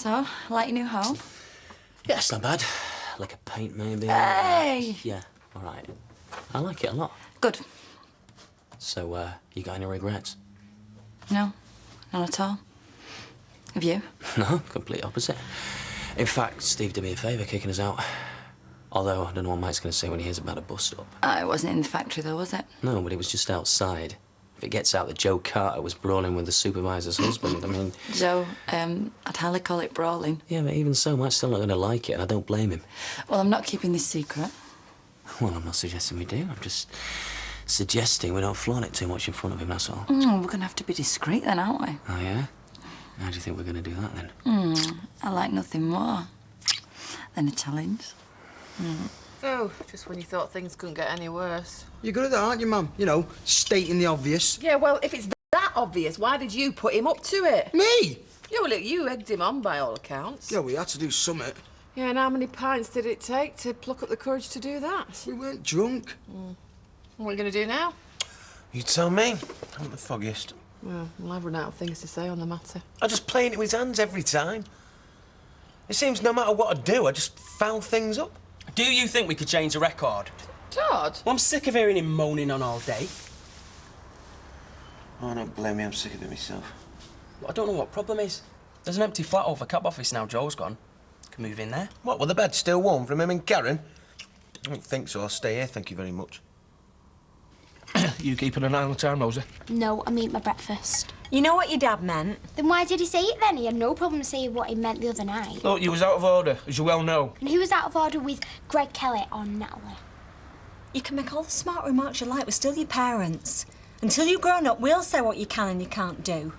So, like your new home? Yeah, it's not bad. Like a paint, maybe. Hey! Yeah, all right. I like it a lot. Good. So, you got any regrets? No, none at all. Have you? No, complete opposite. In fact, Steve did me a favour kicking us out. Although, I don't know what Mike's going to say when he hears about a bust-up. It wasn't in the factory, though, was it? No, but it was just outside. If it gets out that Joe Carter was brawling with the supervisor's husband, I mean... Joe, I'd hardly call it brawling. Yeah, but even so, Mike's still not going to like it, and I don't blame him. Well, I'm not keeping this secret. Well, I'm not suggesting we do. I'm just suggesting we don't flaunt it too much in front of him, that's all. We're going to have to be discreet then, aren't we? Oh, yeah? How do you think we're going to do that, then? I like nothing more than a challenge. Oh, just when you thought things couldn't get any worse. You're good at that, aren't you, Mum? You know, stating the obvious. Yeah, well, if it's that obvious, why did you put him up to it? Me? Yeah, well, look, you egged him on by all accounts. Yeah, we had to do summit. Yeah, and how many pints did it take to pluck up the courage to do that? We weren't drunk. What are you going to do now? You tell me. I'm the foggiest. Well, I've run out of things to say on the matter. I just play into his hands every time. It seems no matter what I do, I just foul things up. Do you think we could change the record? Todd? Well, I'm sick of hearing him moaning on all day. Oh, don't blame me, I'm sick of it myself. Well, I don't know what problem is. There's an empty flat over cab office now Joe's gone. Can move in there. What, well, the bed's still warm from him and Karen? I don't think so. I'll stay here, thank you very much. You keeping an eye on the time, Rosie? No, I'm eating my breakfast. You know what your dad meant? Then why did he say it then? He had no problem saying what he meant the other night. Look, you was out of order, as you well know. And who was out of order with Greg Kelly or Natalie? You can make all the smart remarks you like, we're still your parents. Until you've grown up, we'll say what you can and you can't do.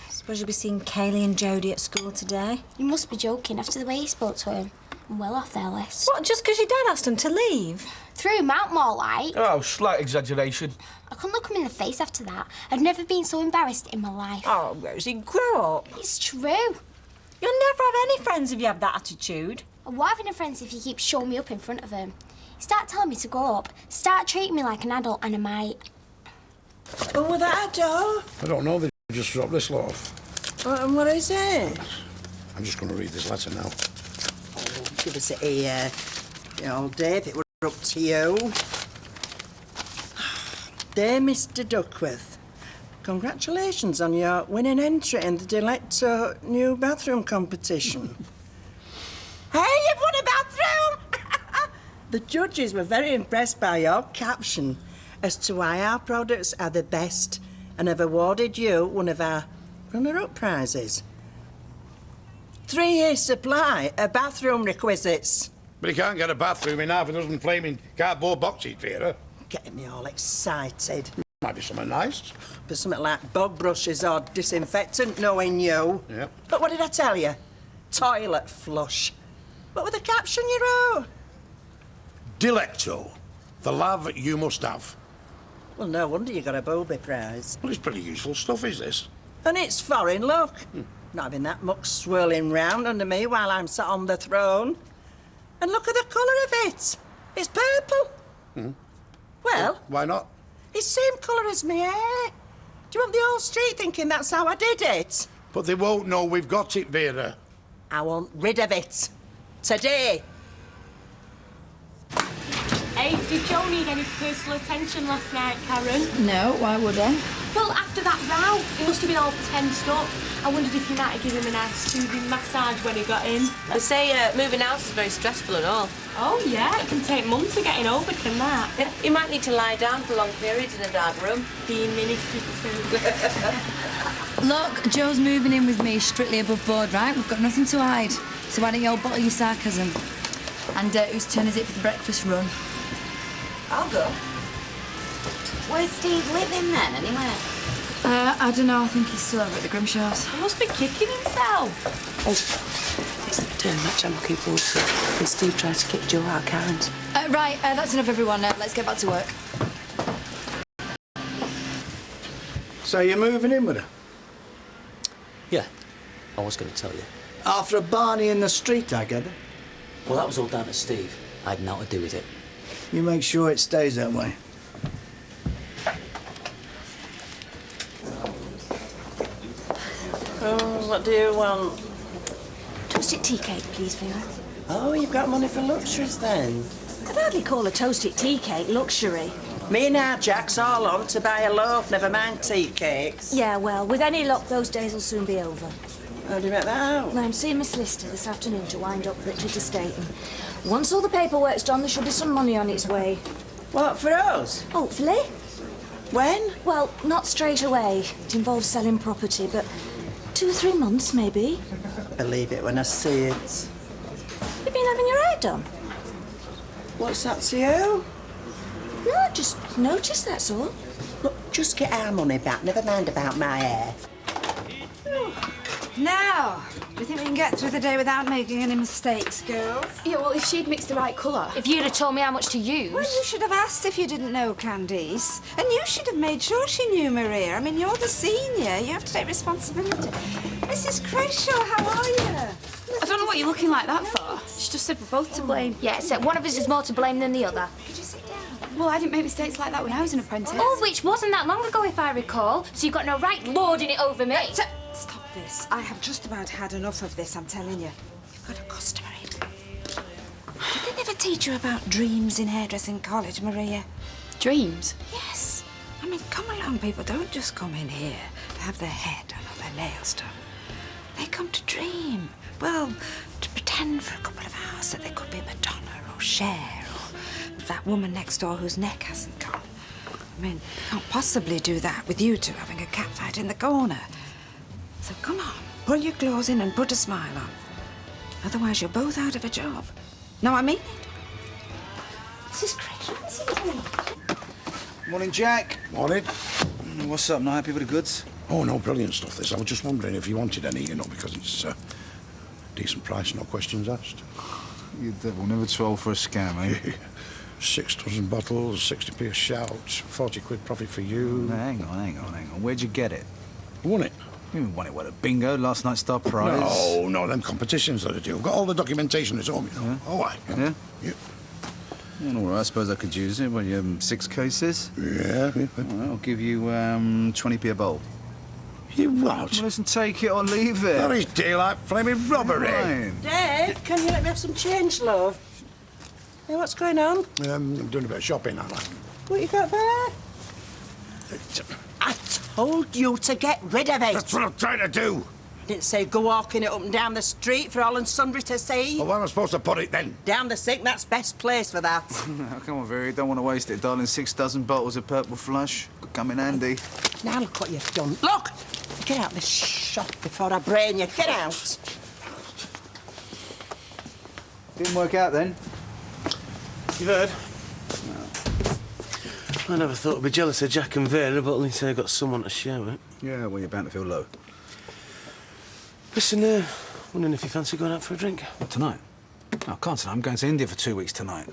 Suppose you'll be seeing Kaylee and Jodie at school today. You must be joking after the way he spoke to him. I'm well off their list. What, just because your dad asked him to leave? Threw him out more like. Oh, slight exaggeration. I couldn't look him in the face after that. I've never been so embarrassed in my life. Oh, Rosie, grow up. It's true. You'll never have any friends if you have that attitude. I'm having a friend if you keep showing me up in front of him. Start telling me to go up. Start treating me like an adult and I might. Oh, was that a door? I don't know, they just dropped this lot off. And what is it? I'm just going to read this letter now. Oh, give us it here. You know, Dave, it were up to you. Dear Mr. Duckworth, congratulations on your winning entry in the Delecto new bathroom competition. Hey, you've won a bathroom! The judges were very impressed by your caption as to why our products are the best and have awarded you one of our runner-up prizes. 3-year supply of bathroom requisites. But he can't get a bathroom in half a dozen flaming cardboard boxes, Vera. Getting me all excited. Might be something nice. But something like bog brushes or disinfectant, knowing you. Yep. But what did I tell you? Toilet flush. What was the caption you wrote? Delecto, the love you must have. Well, no wonder you got a booby prize. Well, it's pretty useful stuff, is this? And it's foreign, look. Not having that muck swirling round under me while I'm sat on the throne. And look at the colour of it. It's purple. Well... Why not? It's the same colour as me hair. Do you want the whole street thinking that's how I did it? But they won't know we've got it, Vera. I want rid of it. Today. Hey, did Joe need any personal attention last night, Karen? No, why would I? Well, after that row, he must have been all tensed up. I wondered if you might have given him a nice soothing massage when he got in. They say moving house is very stressful and all. Oh, yeah, it can take months of getting over, can that? Yeah, you might need to lie down for long periods in a dark room. Being ministry too. Look, Joe's moving in with me strictly above board, right? We've got nothing to hide. So why don't you all bottle your sarcasm? And whose turn is it for the breakfast run? I'll go. Where's Steve living then, anyway? I don't know. I think he's still over at the Grimshaws. He must be kicking himself. Oh, it's the return match I'm looking forward to. And Steve tried to kick Joe out of Karen's. Right, that's enough, everyone. Let's get back to work. So you're moving in with her? Yeah, I was going to tell you. After a Barney in the street, I gather. Well, that was all down to Steve. I had nothing to do with it. You make sure it stays that way. Oh, what do you want? toasted tea cake, please, Vera. Oh, you've got money for luxuries then? I'd hardly call a toasted tea cake luxury. Me and our Jack's all on to buy a loaf, never mind tea cakes. Yeah, well, with any luck, those days will soon be over. How do you make that out? Well, I'm seeing my solicitor this afternoon to wind up Richard's estate, and once all the paperwork's done, there should be some money on its way. What, for us? Hopefully. When? Well, not straight away. It involves selling property, but 2 or 3 months, maybe. Believe it when I see it. You've been having your hair done? What's that to you? No, I just noticed, that's all. Look, just get our money back, never mind about my hair. Now, do you think we can get through the day without making any mistakes, girls? Yeah, well, if she'd mixed the right colour. If you'd have told me how much to use. Well, you should have asked if you didn't know Candice. And you should have made sure she knew Maria. I mean, you're the senior. You have to take responsibility. Mrs. Crayshaw, how are you? I don't know what you're looking like that for. She just said we're both to blame. Yeah, except one of us is more to blame than the other. Could you sit down? Well, I didn't make mistakes like that when I was an apprentice. Oh, which wasn't that long ago, if I recall. So you've got no right lording it over me. Stop this. I have just about had enough of this, I'm telling you. You've got a customer in. Did they never teach you about dreams in hairdressing college, Maria? Dreams? Yes. I mean, come along, people. Don't just come in here to have their hair done or their nails done. They come to dream. Well, to pretend for a couple of hours that they could be Madonna or Cher or that woman next door whose neck hasn't gone. I mean, you can't possibly do that with you two having a catfight in the corner. So come on, pull your claws in and put a smile on. Otherwise, you're both out of a job. No, I mean it. This is crazy. What's he doing? Morning, Jack. Morning. What's up? Not happy with the goods? Oh, no, brilliant stuff, this. I was just wondering if you wanted any, you know, because it's decent price, no questions asked. You devil, never troll for a scam, eh? 6 dozen bottles, 60p a shout, 40 quid profit for you. No, hang on. Where'd you get it? Won it. You won it, what, a bingo? Last night's star prize? No, them competitions that I do. I've got all the documentation at home, you know. Yeah? Oh, aye. Yeah? Yeah. Well, all right, I suppose I could use it. Well, you have 6 cases? Yeah. All right, I'll give you 20p a bowl. You what? Well, listen, take it or leave it. That is daylight flaming robbery. Fine. Dave, can you let me have some change, love? Hey, what's going on? I'm doing a bit of shopping, aren't I? What you got there? I told you to get rid of it. That's what I'm trying to do. I didn't say go walking it up and down the street for all and sundry to see. Well, where am I supposed to put it, then? Down the sink, that's best place for that. Oh, come on, Vera, you don't want to waste it, darling. 6 dozen bottles of purple flush. Could come in handy. Now look what you've done. Look! Get out of this shop before I brain you. Get out. Didn't work out, then? You've heard? I never thought I'd be jealous of Jack and Vera, but at least I got someone to share with. Yeah, well, you're bound to feel low. Listen, wondering if you fancy going out for a drink? What, tonight? No, I can't tonight. I'm going to India for 2 weeks tonight.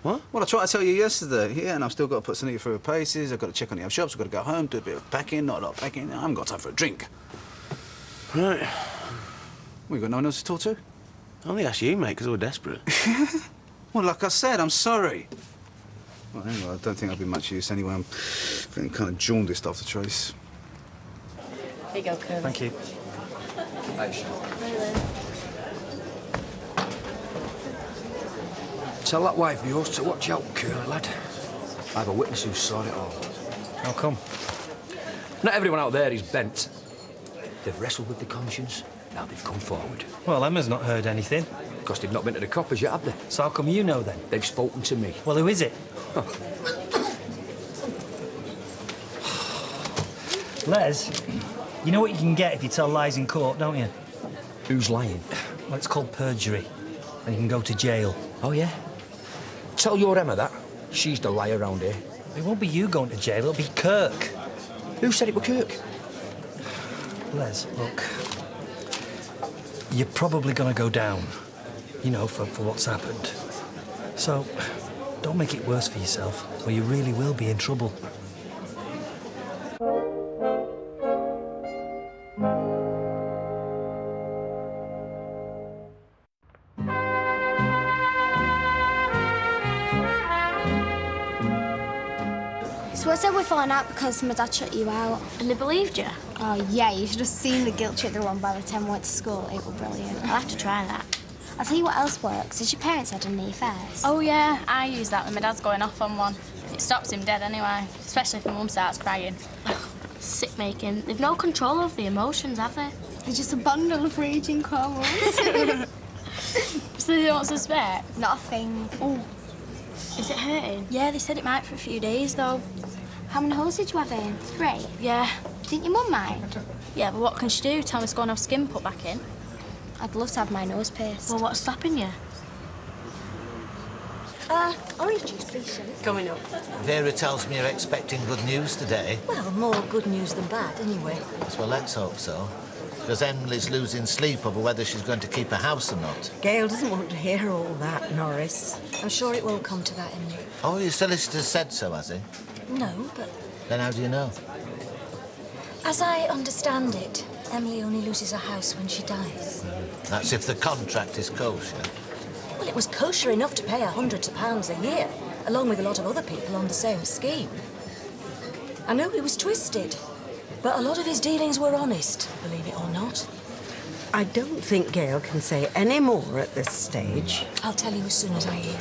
What? Well, I tried to tell you yesterday. Yeah, and I've still got to put Sunita through her paces. I've got to check on the other shops. I've got to go home, do a bit of packing, not a lot of packing. I haven't got time for a drink. Right. Well, you got no one else to talk to? I only asked you, mate, because we're desperate. Well, like I said, I'm sorry. Well, anyway, I don't think I'll be much use anyway. I'm feeling kind of jaundiced after Trace. Here you go, Curly. Thank you. Tell that wife of yours to watch out, Curly lad. I have a witness who saw it all. How come? Not everyone out there is bent. They've wrestled with their conscience, now they've come forward. Well, Emma's not heard anything. Because they've not been to the coppers yet, have they? So how come you know then? They've spoken to me. Well, who is it? Les, you know what you can get if you tell lies in court, don't you? Who's lying? Well, it's called perjury, and you can go to jail. Oh, yeah? Tell your Emma that. She's the liar around here. It won't be you going to jail, it'll be Kirk. Who said it was Kirk? Les, look. You're probably going to go down, you know, for what's happened. So, don't make it worse for yourself, or you really will be in trouble. So I said we're falling out because my dad shut you out. And they believed you? Oh, yeah, you should have seen the guilt trip they were on by the time we went to school. It was brilliant. I'll have to try that. I'll tell you what else works. Has your parents had any affairs? Oh, yeah, I use that when my dad's going off on one. It stops him dead anyway, especially if my mum starts crying. Sick making. They've no control over the emotions, have they? They're just a bundle of raging hormones. So they don't suspect? Not a thing. Oh, is it hurting? Yeah, they said it might for a few days, though. How many holes did you have in? 3? Yeah. Didn't your mum mind? Yeah, but what can she do? Tell me to go and have skin put back in? I'd love to have my nose pierced. Well, what's stopping you? Orange juice, please, Shelley. Coming up. Vera tells me you're expecting good news today. Well, more good news than bad, anyway. Well, let's hope so. Because Emily's losing sleep over whether she's going to keep a house or not. Gail doesn't want to hear all that, Norris. I'm sure it won't come to that, Emily. Oh, your solicitor said so, has he? No, but Then how do you know? as I understand it, Emily only loses her house when she dies. That's if the contract is kosher. Well, it was kosher enough to pay £100 a year, along with a lot of other people on the same scheme. I know he was twisted, but a lot of his dealings were honest, believe it or not. I don't think Gail can say any more at this stage. I'll tell you as soon as I hear.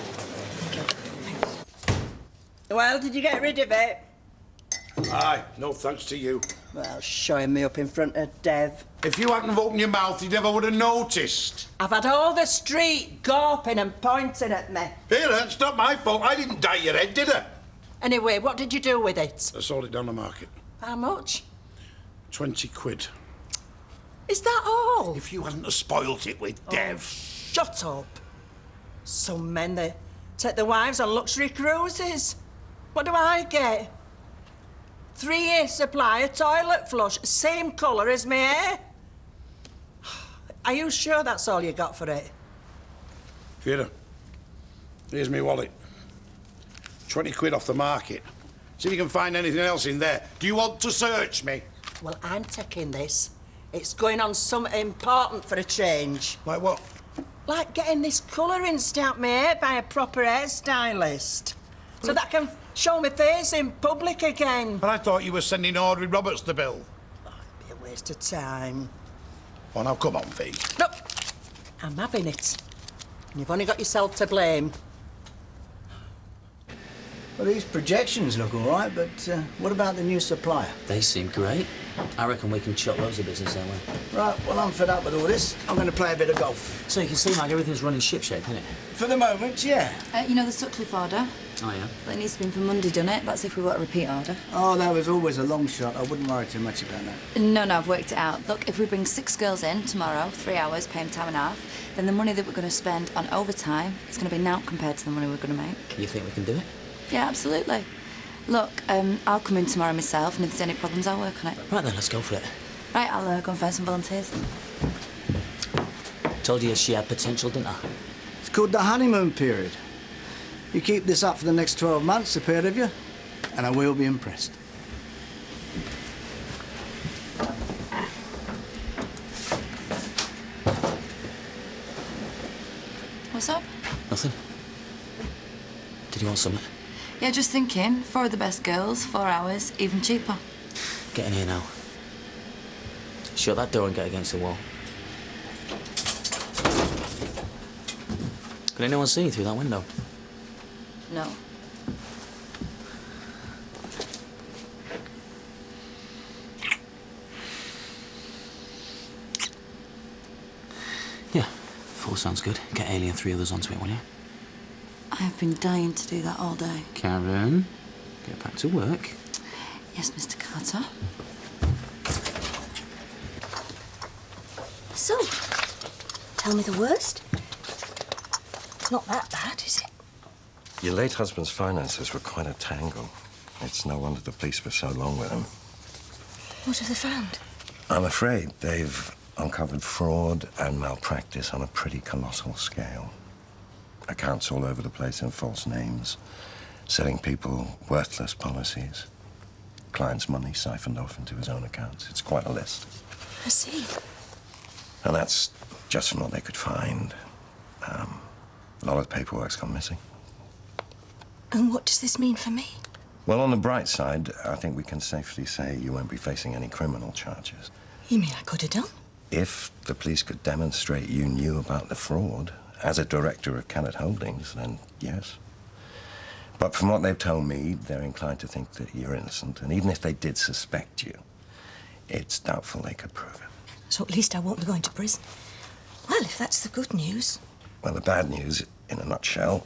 Well, did you get rid of it? Aye, no thanks to you. Well, showing me up in front of Dev. If you hadn't have opened your mouth, he never would have noticed. I've had all the street gawping and pointing at me. Vera, it's not my fault. I didn't dye your head, did I? Anyway, what did you do with it? I sold it down the market. How much? 20 quid. Is that all? If you hadn't have spoilt it with Dev. Shut up. Some men, they take their wives on luxury cruises. What do I get? 3-year supply of toilet flush, same colour as my hair. Are you sure that's all you got for it? Vera, here's my wallet. 20 quid off the market. See if you can find anything else in there. Do you want to search me? Well, I'm taking this. It's going on something important for a change. Like what? Like getting this colouring stamped my hair by a proper hairstylist. So that I can show my face in public again. But I thought you were sending Audrey Roberts the bill. It'd be a waste of time. Well, now, come on, Fee. Look, I'm having it. And you've only got yourself to blame. Well, these projections look all right, but what about the new supplier? They seem great. I reckon we can chop loads of business that way. Right, well, I'm fed up with all this. I'm going to play a bit of golf. So you can see like everything's running shipshape, isn't it? For the moment, yeah. You know the Sutcliffe order? Oh, yeah? Well, it needs to be in for Monday, doesn't it? That's if we want a repeat order. Oh, that was always a long shot. I wouldn't worry too much about that. No, I've worked it out. Look, if we bring 6 girls in tomorrow, 3 hours, pay them time and a half, then the money that we're going to spend on overtime is going to be naught compared to the money we're going to make. You think we can do it? Yeah, absolutely. Look, I'll come in tomorrow myself, and if there's any problems, I'll work on it. Right then, let's go for it. Right, I'll go and find some volunteers. Told you she had potential, didn't I? It's called the honeymoon period. You keep this up for the next 12 months, the pair of you, and I will be impressed. What's up? Nothing. Did you want something? Yeah, just thinking. 4 of the best girls, 4 hours, even cheaper. Get in here now. Shut that door and get against the wall. Can anyone see you through that window? No. Yeah, 4 sounds good. Get Ailey and 3 others onto it, will you? I have been dying to do that all day. Karen, get back to work. Yes, Mr. Carter. So, tell me the worst. It's not that bad, is it? Your late husband's finances were quite a tangle. It's no wonder the police were so long with him. What have they found? I'm afraid they've uncovered fraud and malpractice on a pretty colossal scale. Accounts all over the place in false names, selling people worthless policies. Clients' money siphoned off into his own accounts. It's quite a list. I see. And that's just from what they could find. A lot of the paperwork's gone missing. And what does this mean for me? Well, on the bright side, I think we can safely say you won't be facing any criminal charges. You mean I could have done? If the police could demonstrate you knew about the fraud as a director of Kellett Holdings, then yes. But from what they've told me, they're inclined to think that you're innocent, and even if they did suspect you, it's doubtful they could prove it. So at least I won't be going to prison. Well, if that's the good news. Well, the bad news, in a nutshell,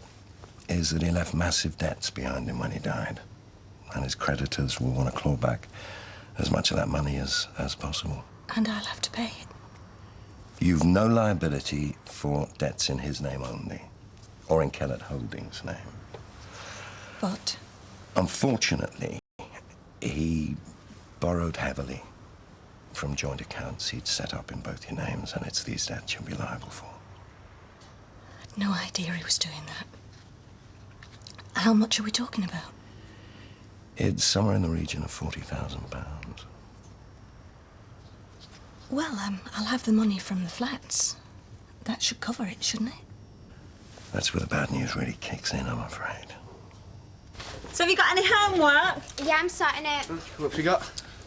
is that he left massive debts behind him when he died. And his creditors will want to claw back as much of that money as possible. And I'll have to pay it. You've no liability for debts in his name only, or in Kellett Holdings' name. But? Unfortunately, he borrowed heavily from joint accounts he'd set up in both your names, and it's these debts you'll be liable for. I had no idea he was doing that. How much are we talking about? It's somewhere in the region of £40,000. Well, I'll have the money from the flats. That should cover it, shouldn't it? That's where the bad news really kicks in, I'm afraid. So have you got any homework? Yeah, I'm starting it. What have you got?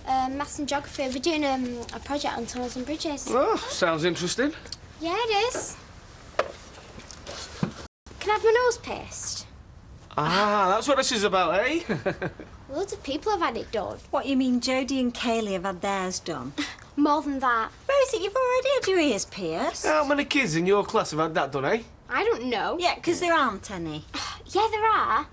Maths and geography. We're doing a project on tunnels and bridges. Oh, sounds interesting. Yeah, it is. Can I have my nose pierced? Ah, that's what this is about, eh? Loads of people have had it done. What, you mean Jodie and Kaylee have had theirs done? More than that. Rosie, you've already had your ears pierced. How many kids in your class have had that done, eh? I don't know. Yeah, because there aren't any. Yeah, there are.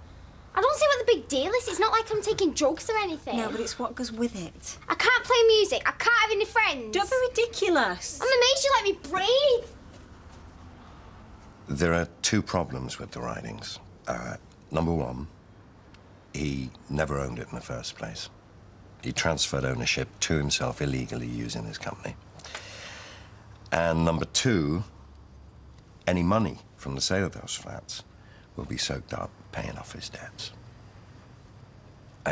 I don't see what the big deal is. It's not like I'm taking drugs or anything. No, but it's what goes with it. I can't play music. I can't have any friends. Don't be ridiculous. I'm amazed you let me breathe. There are two problems with the writings. Number one, he never owned it in the first place. He transferred ownership to himself illegally using his company. And number two, any money from the sale of those flats will be soaked up paying off his debts.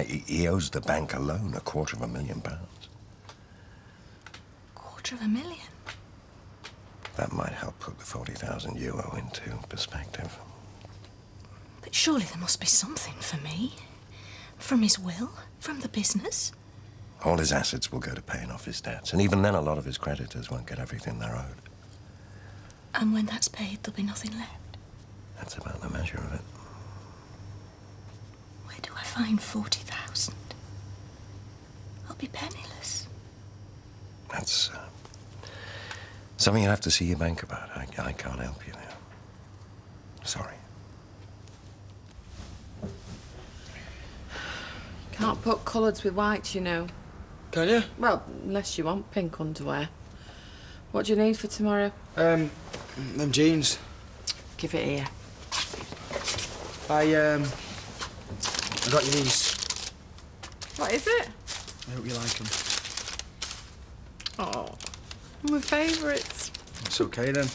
He owes the bank alone £250,000. £250,000? That might help put the €40,000 into perspective. But surely there must be something for me. From his will, from the business. All his assets will go to paying off his debts, and even then a lot of his creditors won't get everything they're owed. And when that's paid, there'll be nothing left. That's about the measure of it. Where do I find 40,000? I'll be penniless. That's something you'll have to see your bank about. I can't help you there. Sorry. Can't put colours with whites, you know. Can you? Well, unless you want pink underwear. What do you need for tomorrow? Them jeans. Give it here. I got you these. What is it? I hope you like them. Oh, my favourites. It's okay then.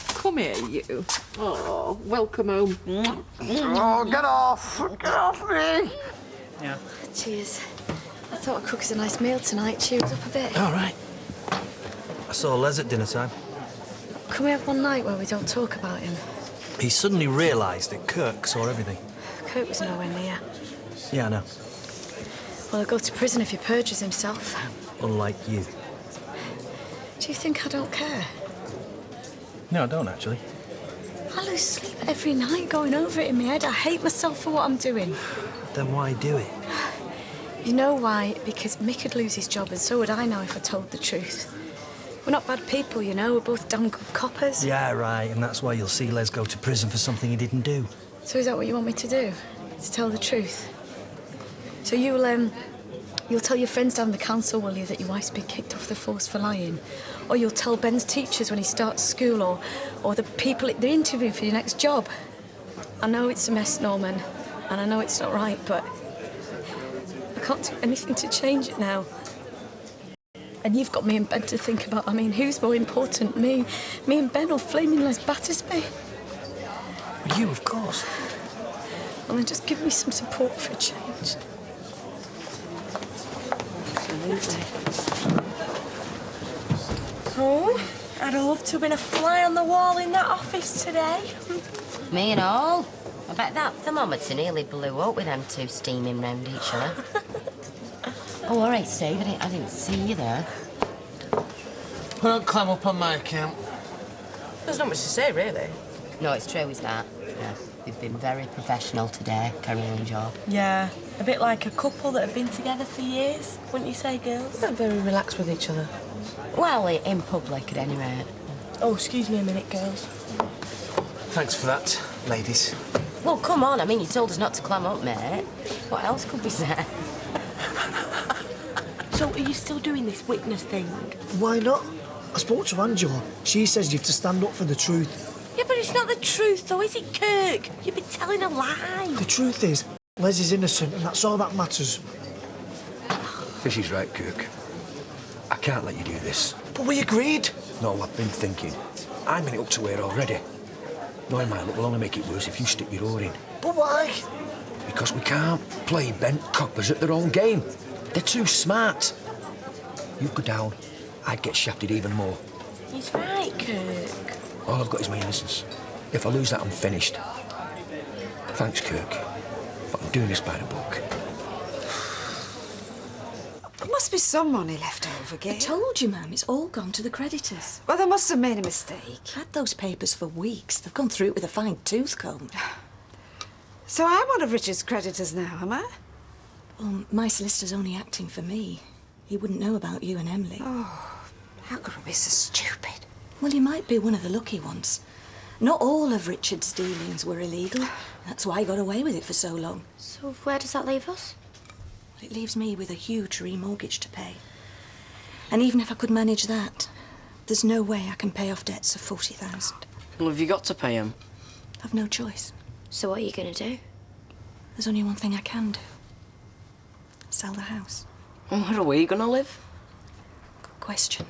Come here, you. Oh, welcome home. Oh, get off! Get off me! Yeah. Cheers. I thought I'd cook us a nice meal tonight. Cheer us up a bit. All right. I saw Les at dinner time. Can we have one night where we don't talk about him? He suddenly realised that Kirk saw everything. Kurt was nowhere near. Yeah, I know. Well, he'll go to prison if he perjures himself. Unlike you. Do you think I don't care? No, I don't, actually. I lose sleep every night going over it in my head. I hate myself for what I'm doing. Then why do it? You know why? Because Mick would lose his job, and so would I now if I told the truth. We're not bad people, you know. We're both damn good coppers. Yeah, right, and that's why you'll see Les go to prison for something he didn't do. So is that what you want me to do? To tell the truth? So you'll tell your friends down the council, will you, that your wife's been kicked off the force for lying? Or you'll tell Ben's teachers when he starts school, or the people they're interviewing for your next job? I know it's a mess, Norman, and I know it's not right, but I can't do anything to change it now. And you've got me and Ben to think about. I mean, who's more important, me and Ben, or flaming Les Battersby? You, of course. Well, then just give me some support for a change. Absolutely. Oh, I'd love to have been a fly on the wall in that office today. Me and all. I bet that thermometer nearly blew up with them two steaming round each other. Oh, all right, Steve, I didn't see you there. Well, don't clam up on my account. There's not much to say, really. No, it's true, is that? Yeah. You've been very professional today, carrying on job. Yeah, a bit like a couple that have been together for years, wouldn't you say, girls? They're very relaxed with each other. Well, in public, at any rate. Oh, excuse me a minute, girls. Thanks for that, ladies. Well, come on, I mean, you told us not to clam up, mate. What else could we say? So, are you still doing this witness thing? Why not? I spoke to Angela. She says you have to stand up for the truth. Yeah, but it's not the truth, though, is it, Kirk? You've been telling a lie. The truth is, Les is innocent, and that's all that matters. Fishy's right, Kirk. I can't let you do this. But we agreed. No, I've been thinking. I'm in it up to here already. Knowing my luck will only make it worse if you stick your oar in. But why? Because we can't play bent coppers at their own game. They're too smart. You go down, I'd get shafted even more. He's right, Kirk. All I've got is my innocence. If I lose that, I'm finished. Thanks, Kirk. But I'm doing this by the book. There must be some money left over, Gail. I told you, ma'am, it's all gone to the creditors. Well, they must have made a mistake. Had those papers for weeks. They've gone through it with a fine-tooth comb. So I'm one of Richard's creditors now, am I? Well, my solicitor's only acting for me. He wouldn't know about you and Emily. Oh, how could we be so stupid? Well, you might be one of the lucky ones. Not all of Richard's dealings were illegal. That's why he got away with it for so long. So where does that leave us? It leaves me with a huge remortgage to pay. And even if I could manage that, there's no way I can pay off debts of 40,000. Well, have you got to pay him? I've no choice. So what are you going to do? There's only one thing I can do. Sell the house. And where are we going to live? Good question.